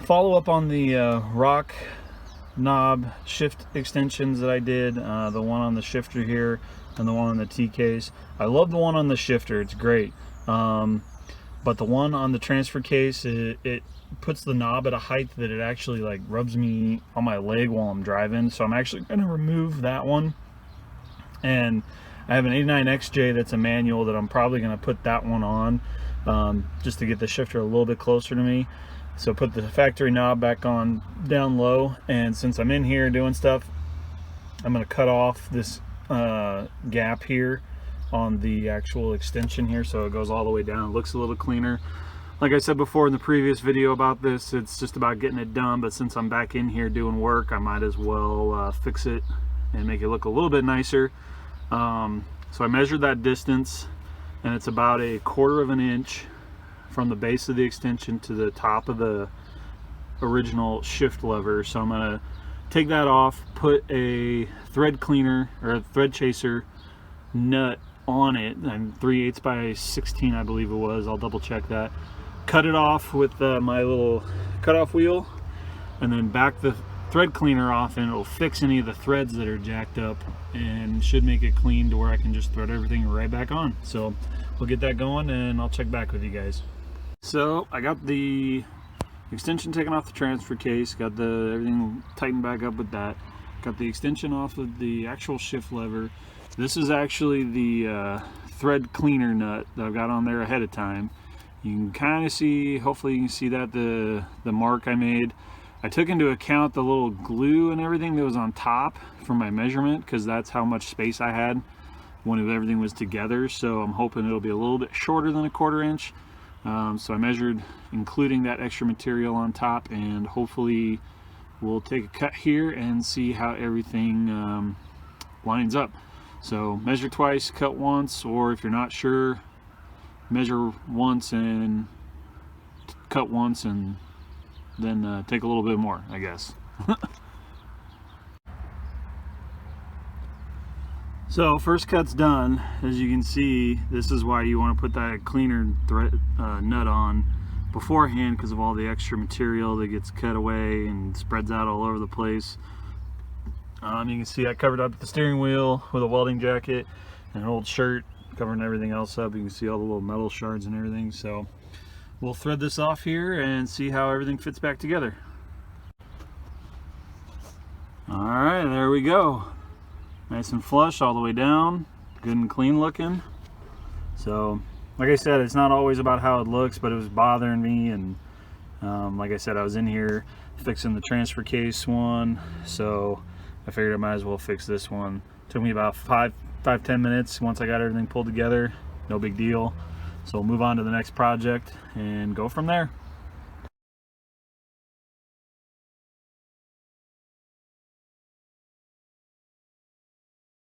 follow up on the rock knob shift extensions that I did, the one on the shifter here and the one on the T-case. I love the one on the shifter, it's great. But the one on the transfer case, it puts the knob at a height that it actually like rubs me on my leg while I'm driving. So I'm actually going to remove that one. And I have an 89XJ that's a manual that I'm probably going to put that one on, just to get the shifter a little bit closer to me. So put the factory knob back on down low, and since I'm in here doing stuff, I'm going to cut off this gap here on the actual extension here so it goes all the way down. It looks a little cleaner. Like I said before in the previous video about this, it's just about getting it done, but since I'm back in here doing work, I might as well fix it and make it look a little bit nicer. So I measured that distance, and it's about 1/4 of an inch from the base of the extension to the top of the original shift lever. So I'm going to take that off, put a thread cleaner or a thread chaser nut on it, and 3/8 by 16 I believe it was, I'll double check that. Cut it off with my little cutoff wheel, and then back the thread cleaner off, and it'll fix any of the threads that are jacked up and should make it clean to where I can just thread everything right back on. So we'll get that going and I'll check back with you guys. So I got the extension taken off the transfer case, got the everything tightened back up with that, got the extension off of the actual shift lever. This is actually the thread cleaner nut that I've got on there ahead of time. You can kind of see, hopefully you can see that the mark I made. I took into account the little glue and everything that was on top for my measurement, because that's how much space I had when everything was together. So I'm hoping it'll be a little bit shorter than 1/4 inch. So I measured including that extra material on top, and hopefully we'll take a cut here and see how everything lines up. So measure twice, cut once, or if you're not sure, measure once and cut once and then take a little bit more, I guess. So first cut's done. As you can see, this is why you want to put that cleaner thread nut on beforehand, because of all the extra material that gets cut away and spreads out all over the place. You can see I covered up the steering wheel with a welding jacket and an old shirt, covering everything else up. You can see all the little metal shards and everything. So we'll thread this off here and see how everything fits back together. All right, there we go. Nice and flush all the way down, good and clean looking. So like I said, it's not always about how it looks, but it was bothering me, and like I said, I was in here fixing the transfer case one, so I figured I might as well fix this one. Took me about 5-10 minutes once I got everything pulled together. No big deal. So we'll move on to the next project and go from there.